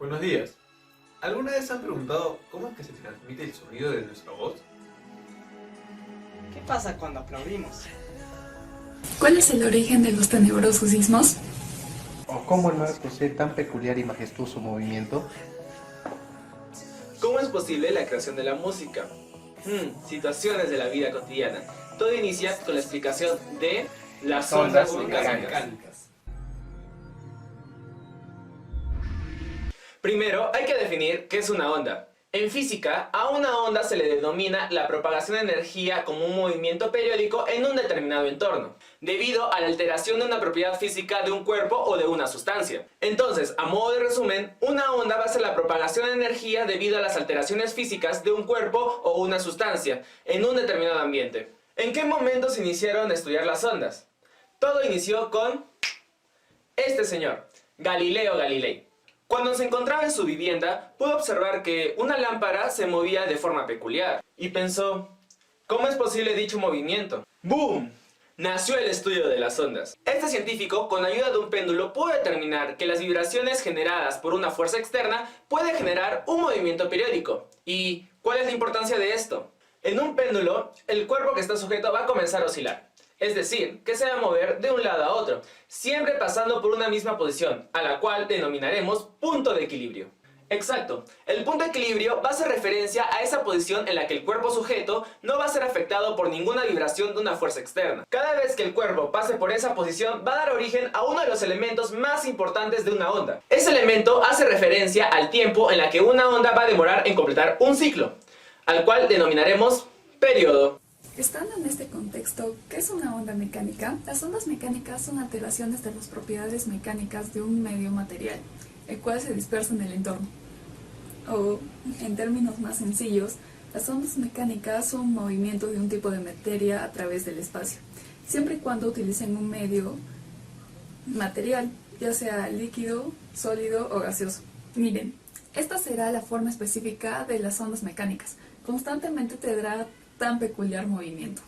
Buenos días. ¿Alguna vez han preguntado cómo es que se transmite el sonido de nuestra voz? ¿Qué pasa cuando aplaudimos? ¿Cuál es el origen de los tenebrosos sismos? ¿O cómo el mar posee tan peculiar y majestuoso movimiento? ¿Cómo es posible la creación de la música? Situaciones de la vida cotidiana. Todo inicia con la explicación de las ondas mecánicas. Primero, hay que definir qué es una onda. En física, a una onda se le denomina la propagación de energía como un movimiento periódico en un determinado entorno, debido a la alteración de una propiedad física de un cuerpo o de una sustancia. Entonces, a modo de resumen, una onda va a ser la propagación de energía debido a las alteraciones físicas de un cuerpo o una sustancia en un determinado ambiente. ¿En qué momento se iniciaron a estudiar las ondas? Todo inició con este señor, Galileo Galilei. Cuando se encontraba en su vivienda, pudo observar que una lámpara se movía de forma peculiar y pensó, ¿cómo es posible dicho movimiento? ¡Boom! Nació el estudio de las ondas. Este científico, con ayuda de un péndulo, pudo determinar que las vibraciones generadas por una fuerza externa pueden generar un movimiento periódico. ¿Y cuál es la importancia de esto? En un péndulo, el cuerpo que está sujeto va a comenzar a oscilar. Es decir, que se va a mover de un lado a otro, siempre pasando por una misma posición, a la cual denominaremos punto de equilibrio. Exacto, el punto de equilibrio va a hacer referencia a esa posición en la que el cuerpo sujeto no va a ser afectado por ninguna vibración de una fuerza externa. Cada vez que el cuerpo pase por esa posición va a dar origen a uno de los elementos más importantes de una onda. Ese elemento hace referencia al tiempo en la que una onda va a demorar en completar un ciclo, al cual denominaremos periodo. Estando en este contexto, ¿qué es una onda mecánica? Las ondas mecánicas son alteraciones de las propiedades mecánicas de un medio material, el cual se dispersa en el entorno. O, en términos más sencillos, las ondas mecánicas son un movimiento de un tipo de materia a través del espacio, siempre y cuando utilicen un medio material, ya sea líquido, sólido o gaseoso. Miren, esta será la forma específica de las ondas mecánicas. Constantemente tendrá tan peculiar movimiento.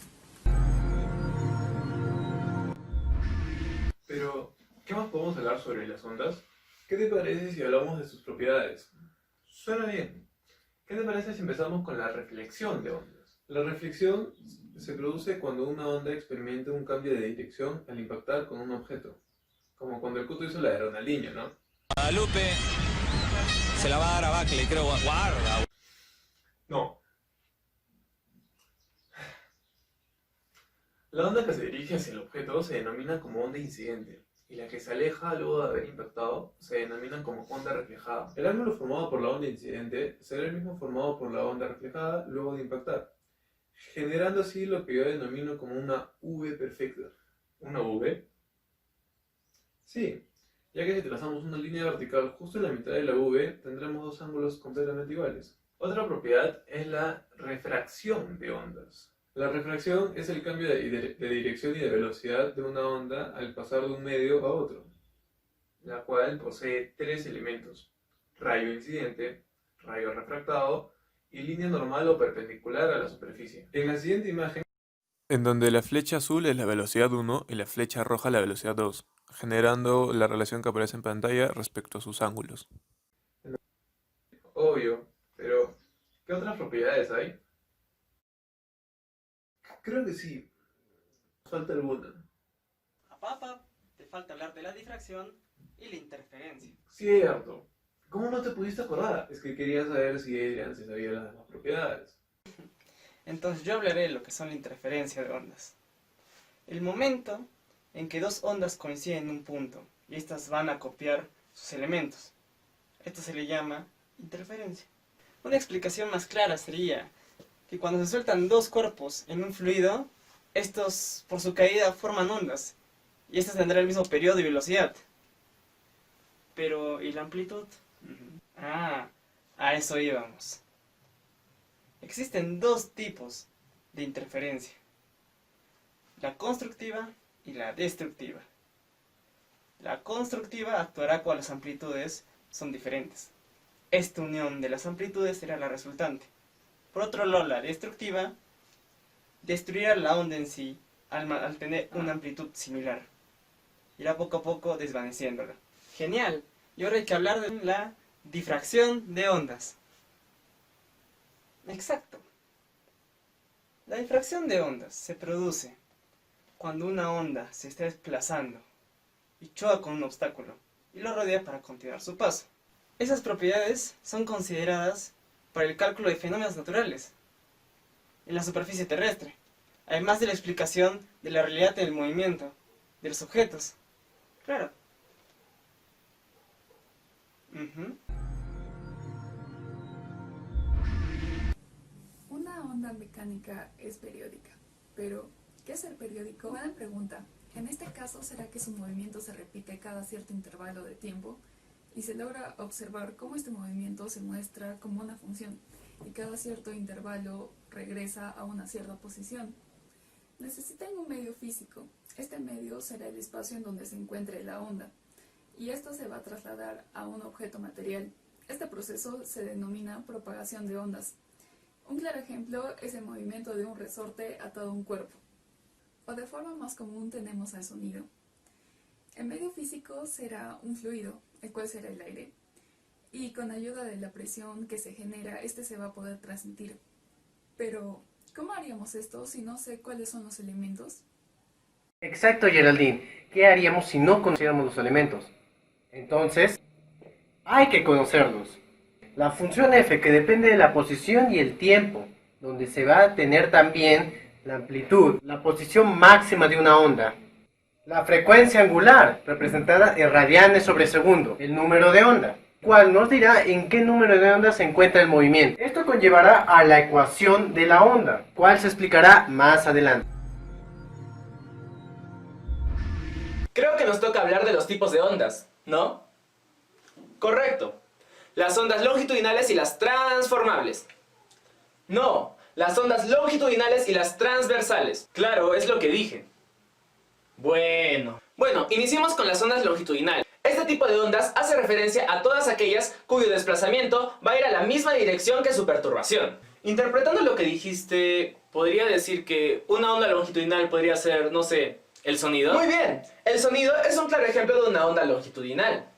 Pero, ¿qué más podemos hablar sobre las ondas? ¿Qué te parece si hablamos de sus propiedades? Suena bien. ¿Qué te parece si empezamos con la reflexión de ondas? La reflexión se produce cuando una onda experimenta un cambio de dirección al impactar con un objeto. Como cuando el Cuto hizo la de Ronaldinho, ¿no? Guadalupe se la va a dar a Bacle, creo. Guarda. No. La onda que se dirige hacia el objeto se denomina como onda incidente, y la que se aleja luego de haber impactado se denomina como onda reflejada. El ángulo formado por la onda incidente será el mismo formado por la onda reflejada luego de impactar, generando así lo que yo denomino como una V perfecta. ¿Una V? Sí, ya que si trazamos una línea vertical justo en la mitad de la V, tendremos dos ángulos completamente iguales. Otra propiedad es la refracción de ondas. La refracción es el cambio de dirección y de velocidad de una onda al pasar de un medio a otro, la cual posee tres elementos: rayo incidente, rayo refractado y línea normal o perpendicular a la superficie. En la siguiente imagen, en donde la flecha azul es la velocidad 1 y la flecha roja la velocidad 2, generando la relación que aparece en pantalla respecto a sus ángulos. obvio, pero ¿qué otras propiedades hay? Creo que sí. Falta alguna. Papá, te falta hablar de la difracción y la interferencia. Cierto. ¿Cómo no te pudiste acordar? Es que quería saber si Adrian se sabía las demás propiedades. Entonces yo hablaré de lo que son la interferencia de ondas. El momento en que dos ondas coinciden en un punto y estas van a copiar sus elementos. Esto se le llama interferencia. Una explicación más clara sería que cuando se sueltan dos cuerpos en un fluido, estos por su caída forman ondas y estas tendrán el mismo periodo y velocidad. Pero, ¿y la amplitud? A eso íbamos. Existen dos tipos de interferencia: la constructiva y la destructiva. La constructiva actuará cuando las amplitudes son diferentes. Esta unión de las amplitudes será la resultante. Por otro lado, la destructiva destruirá la onda en sí al tener una amplitud similar. Irá poco a poco desvaneciéndola. Genial. Y ahora hay que hablar de la Difracción de ondas. Exacto. La difracción de ondas se produce cuando una onda se está desplazando y choca con un obstáculo y lo rodea para continuar su paso. Esas propiedades son consideradas para el cálculo de fenómenos naturales en la superficie terrestre, además de la explicación de la realidad del movimiento de los objetos. Claro. Una onda mecánica es periódica, pero ¿qué es el periódico? Buena pregunta. En este caso, ¿será que su movimiento se repite cada cierto intervalo de tiempo? Y se logra observar cómo este movimiento se muestra como una función, y cada cierto intervalo regresa a una cierta posición. Necesitan un medio físico. Este medio será el espacio en donde se encuentre la onda, y esto se va a trasladar a un objeto material. Este proceso se denomina propagación de ondas. Un claro ejemplo es el movimiento de un resorte atado a un cuerpo. O de forma más común tenemos al sonido. El medio físico será un fluido, el cual será el aire, y con ayuda de la presión que se genera, este se va a poder transmitir. Pero, ¿cómo haríamos esto si no sé cuáles son los elementos? Exacto, Geraldine. ¿Qué haríamos si no conociéramos los elementos? Entonces, hay que conocerlos. La función f, que depende de la posición y el tiempo, donde se va a tener también la amplitud, la posición máxima de una onda. La frecuencia angular, representada en radianes sobre segundo, el número de onda, cual nos dirá en qué número de onda se encuentra el movimiento. Esto conllevará a la ecuación de la onda, cual se explicará más adelante. Creo que nos toca hablar de los tipos de ondas, ¿no? Correcto. Las ondas longitudinales y las transformables. No, las ondas longitudinales y las transversales. Claro, es lo que dije. Bueno, iniciemos con las ondas longitudinales. Este tipo de ondas hace referencia a todas aquellas cuyo desplazamiento va a ir a la misma dirección que su perturbación. Interpretando lo que dijiste, podría decir que una onda longitudinal podría ser, no sé, ¿el sonido? Muy bien, el sonido es un claro ejemplo de una onda longitudinal.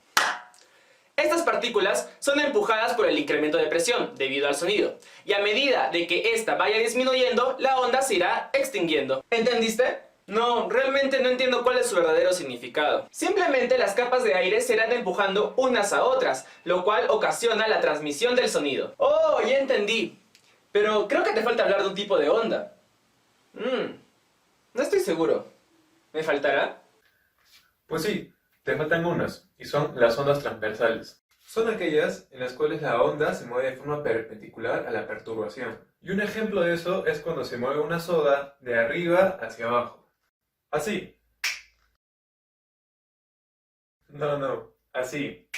Estas partículas son empujadas por el incremento de presión debido al sonido, y a medida de que ésta vaya disminuyendo, la onda se irá extinguiendo. ¿Entendiste? No, realmente no entiendo cuál es su verdadero significado. Simplemente las capas de aire se irán empujando unas a otras, lo cual ocasiona la transmisión del sonido. ¡Oh, ya entendí! Pero creo que te falta hablar de un tipo de onda. No estoy seguro. ¿Me faltará? Pues sí, te faltan unas, y son las ondas transversales. Son aquellas en las cuales la onda se mueve de forma perpendicular a la perturbación. Y un ejemplo de eso es cuando se mueve una soga de arriba hacia abajo. Así. No, así.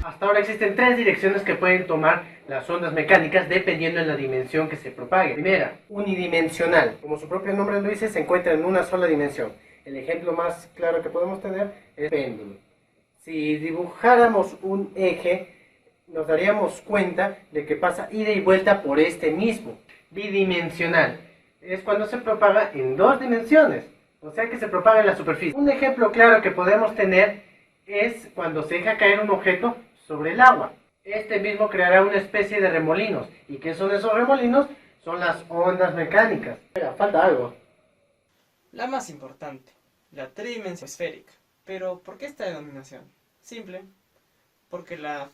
Hasta ahora existen tres direcciones que pueden tomar las ondas mecánicas dependiendo de la dimensión que se propague. Primera, unidimensional. Como su propio nombre lo dice, se encuentra en una sola dimensión. El ejemplo más claro que podemos tener es el péndulo. Si dibujáramos un eje, nos daríamos cuenta de que pasa ida y vuelta por este mismo. Bidimensional. Es cuando se propaga en dos dimensiones, o sea que se propaga en la superficie. Un ejemplo claro que podemos tener es cuando se deja caer un objeto sobre el agua. Este mismo creará una especie de remolinos. ¿Y qué son esos remolinos? Son las ondas mecánicas. Espera, falta algo. La más importante, la tridimensión esférica. Pero, ¿por qué esta denominación? Simple, porque la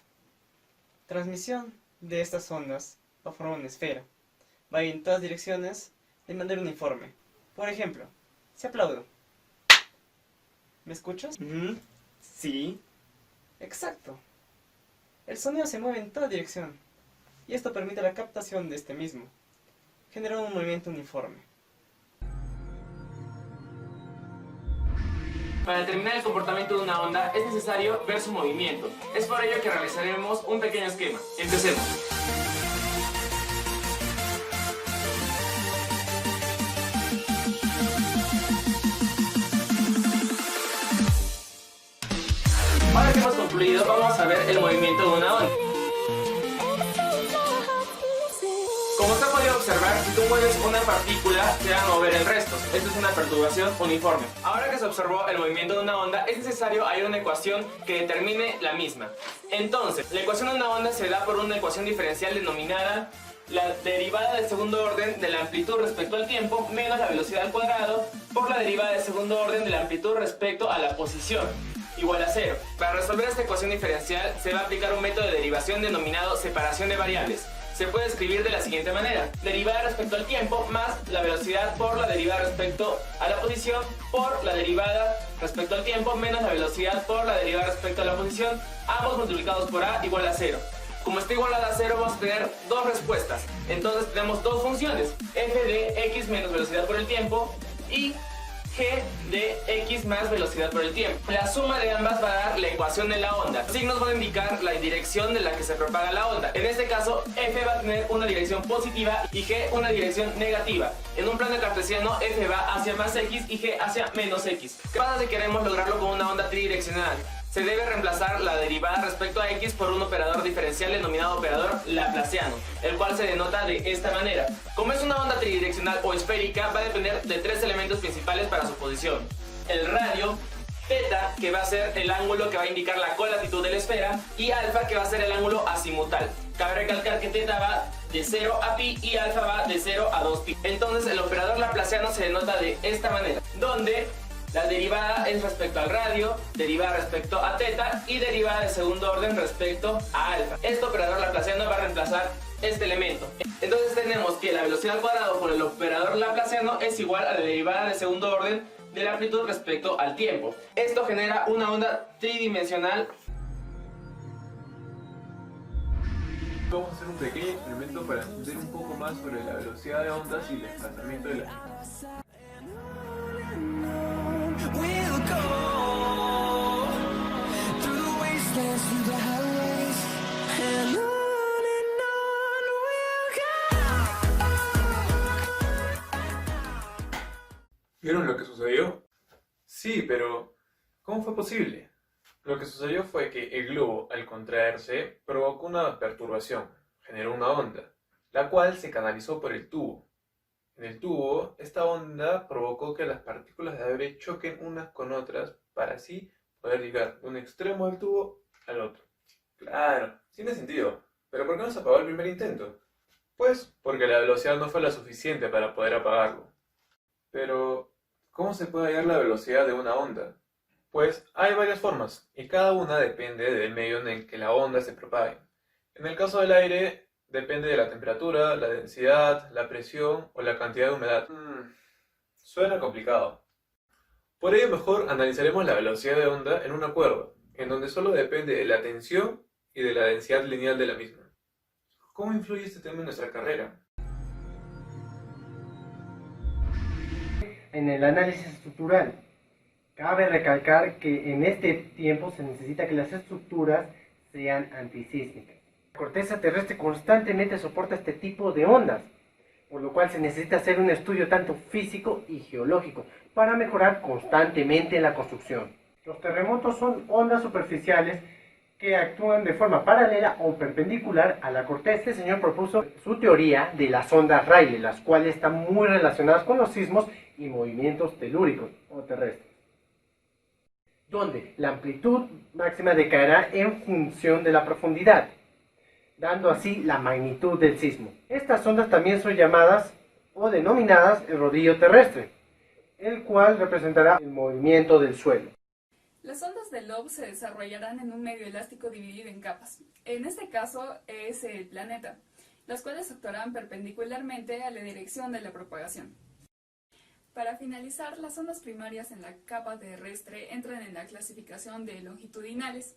transmisión de estas ondas va a formar una esfera. Va a ir en todas direcciones de manera uniforme. Por ejemplo, si aplaudo. ¿Me escuchas? Sí. Exacto. El sonido se mueve en toda dirección, y esto permite la captación de este mismo, generando un movimiento uniforme. Para determinar el comportamiento de una onda es necesario ver su movimiento. Es por ello que realizaremos un pequeño esquema. Empecemos. Ahora que hemos concluido, vamos a ver el movimiento de una onda. Como se ha podido observar si tú mueves una partícula, se va a mover el resto. Esto es una perturbación uniforme. Ahora que se observó el movimiento de una onda, es necesario hallar una ecuación que determine la misma. Entonces, la ecuación de una onda se da por una ecuación diferencial denominada la derivada de segundo orden de la amplitud respecto al tiempo menos la velocidad al cuadrado por la derivada de segundo orden de la amplitud respecto a la posición, igual a 0. Para resolver esta ecuación diferencial se va a aplicar un método de derivación denominado separación de variables. Se puede escribir de la siguiente manera: derivada respecto al tiempo más la velocidad por la derivada respecto a la posición por la derivada respecto al tiempo menos la velocidad por la derivada respecto a la posición, ambos multiplicados por a igual a 0. Como está igual a 0, vamos a tener dos respuestas. Entonces tenemos dos funciones: f de x menos velocidad por el tiempo y g de x más velocidad por el tiempo. La suma de ambas va a dar la ecuación de la onda. Los signos van a indicar la dirección de la que se propaga la onda. En este caso, f va a tener una dirección positiva y g una dirección negativa. En un plano cartesiano, f va hacia más x y g hacia menos x. ¿Qué pasa si queremos lograrlo con una onda tridireccional? Se debe reemplazar la derivada respecto a x por un operador diferencial denominado operador laplaciano, el cual se denota de esta manera. Como es una onda tridireccional o esférica, va a depender de tres elementos principales para su posición: el radio, θ, que va a ser el ángulo que va a indicar la colatitud de la esfera, y alfa, que va a ser el ángulo azimutal. Cabe recalcar que θ va de 0 a pi y alfa va de 0 a 2pi. Entonces el operador laplaciano se denota de esta manera, donde la derivada es respecto al radio, derivada respecto a θ y derivada de segundo orden respecto a alfa. Este operador laplaciano va a reemplazar este elemento. Entonces tenemos que la velocidad al cuadrado por el operador laplaciano es igual a la derivada de segundo orden de la amplitud respecto al tiempo. Esto genera una onda tridimensional. Vamos a hacer un pequeño experimento para entender un poco más sobre la velocidad de ondas y el desplazamiento de las mismas. We'll go through the wastelands, through the highways, and on we'll go. ¿Vieron lo que sucedió? Sí, pero ¿cómo fue posible? Lo que sucedió fue que el globo, al contraerse, provocó una perturbación, generó una onda, la cual se canalizó por el tubo. En el tubo, esta onda provocó que las partículas de aire choquen unas con otras para así poder llegar de un extremo del tubo al otro. Claro, tiene sentido. ¿Pero por qué no se apagó el primer intento? Pues porque la velocidad no fue la suficiente para poder apagarlo. Pero, ¿cómo se puede hallar la velocidad de una onda? Pues hay varias formas, y cada una depende del medio en el que la onda se propague. En el caso del aire, depende de la temperatura, la densidad, la presión o la cantidad de humedad. Suena complicado. Por ello mejor analizaremos la velocidad de onda en una cuerda, en donde solo depende de la tensión y de la densidad lineal de la misma. ¿Cómo influye este tema en nuestra carrera? En el análisis estructural, cabe recalcar que en este tiempo se necesita que las estructuras sean antisísmicas. La corteza terrestre constantemente soporta este tipo de ondas, por lo cual se necesita hacer un estudio tanto físico y geológico para mejorar constantemente la construcción. Los terremotos son ondas superficiales que actúan de forma paralela o perpendicular a la corteza. Este señor propuso su teoría de las ondas Rayleigh, las cuales están muy relacionadas con los sismos y movimientos telúricos o terrestres, donde la amplitud máxima decaerá en función de la profundidad, dando así la magnitud del sismo. Estas ondas también son llamadas o denominadas el rodillo terrestre, el cual representará el movimiento del suelo. Las ondas de Loeb se desarrollarán en un medio elástico dividido en capas. En este caso es el planeta, las cuales actuarán perpendicularmente a la dirección de la propagación. Para finalizar, las ondas primarias en la capa terrestre entran en la clasificación de longitudinales,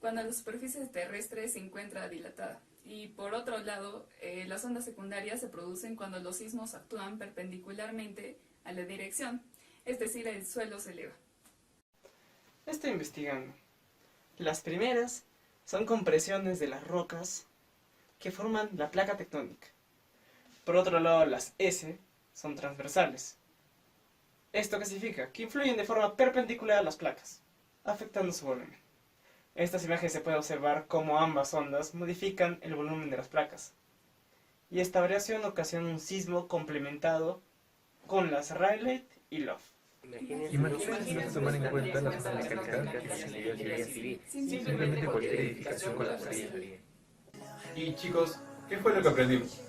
cuando la superficie terrestre se encuentra dilatada. Y por otro lado, las ondas secundarias se producen cuando los sismos actúan perpendicularmente a la dirección, es decir, el suelo se eleva. Estoy investigando. Las primeras son compresiones de las rocas que forman la placa tectónica. Por otro lado, las S son transversales. ¿Esto qué significa? Que influyen de forma perpendicular a las placas, afectando su volumen. En estas imágenes se puede observar cómo ambas ondas modifican el volumen de las placas. y esta variación ocasiona un sismo complementado con las Rayleigh y Love. Imagínense no tomar en cuenta las ondas mecánicas que se ingeniería civil. Simplemente cualquier edificación con la teoría. Y chicos, ¿qué fue lo que aprendimos?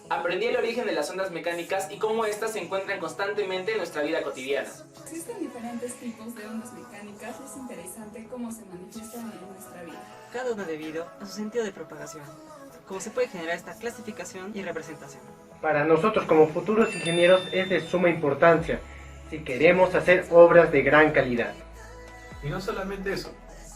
Aprendí el origen de las ondas mecánicas y cómo éstas se encuentran constantemente en nuestra vida cotidiana. Existen diferentes tipos de ondas mecánicas y es interesante cómo se manifiestan en nuestra vida. Cada uno debido a su sentido de propagación, cómo se puede generar esta clasificación y representación. Para nosotros como futuros ingenieros es de suma importancia si queremos hacer obras de gran calidad. Y no solamente eso,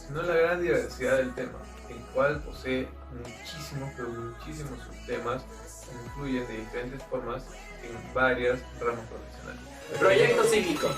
sino la gran diversidad del tema, el cual posee muchísimos, pero muchísimos subtemas que influyen de diferentes formas en varias ramas profesionales. Proyecto cíclico.